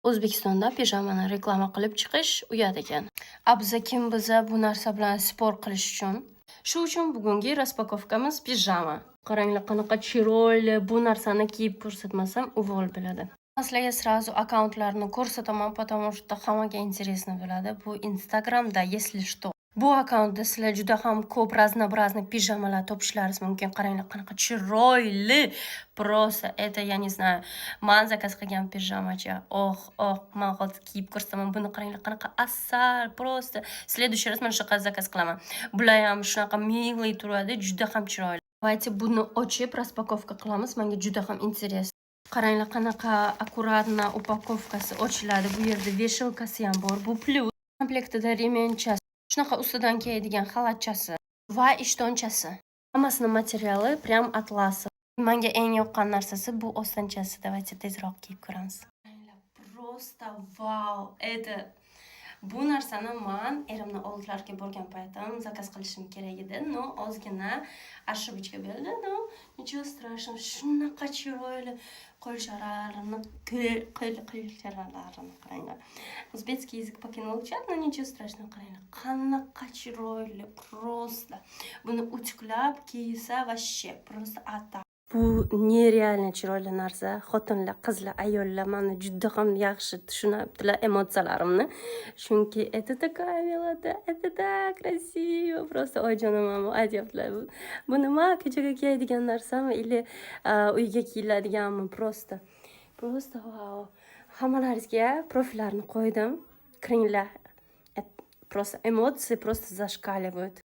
O'zbekistonda pijamani reklama qilib chiqish uyat ekan. Kim biza bu narsa bilan sport qilish uchun. Shu uchun bugungi raspakovkamiz pijama. Qaranglar qanaqa chiroyli, bu narsani kiyib ko'rsatmasam uvol biladi. Sizlarga sразу akkauntlarni ko'rsataman, потому что hammaga интересно bo'ladi. Bu Instagramda, если что. Bu akkauntda sizlar juda ham ko'p разнообразный pijamalar topishlaringiz mumkin. Qaranglar qanaqa chiroyli. Просто это, я не знаю, man zakaz qilgan pijamacha. Man hozir kiyib ko'rsataman. Buni qaranglar qanaqa asal. Просто следующий раз mana shunaqa zakaz qilaman. Bular ham shunaqa mилый turadi, juda ham chiroyli. Давайте buni ochib raspakovka qilamiz. Menga juda ham интересно. Qaranglar qanaqa akkuratna upakovkasi ochiladi. Bu yerda veshelkasi ham bor. Bu plyus. Komplektida remenchasi, shunaqa ustidan kiyadigan xalatchasi va ishtonchasi. Hammasini materiali prям atlas. Menga eng yoqqan narsasi bu ostanchasi. Давайте tezroq kiyib ko'ramiz. Просто vau! Bu narsani men erimni oldilariga borgan paytim zakaz qilishim kerak edi. No, ozgina ошибочка bo'ldi. No, nичего страшного. Shunaqa chiroyli qo'lsharalarini qaranglar. O'zbekский язык покинул чат, но nичего страшного, qaranglar. Qanaqa chiroyli, просто. Buni uchuklab kiysa вообще просто ata. Bu nerealni chiroyli narsa. Xotinlar, qizlar, ayollar meni juda ham yaxshi tushunadilar emotsiyalarimni. Chunki это такая милота, это так красиво. Просто ojonaman aytyaptilar. Bu nima ko'chaga kiyadigan narsami или uyga kiyiladiganmi? Просто vau. Hammalaringizga profillarni qo'ydim. Kiringlar. Просто эмоции просто зашкаливают.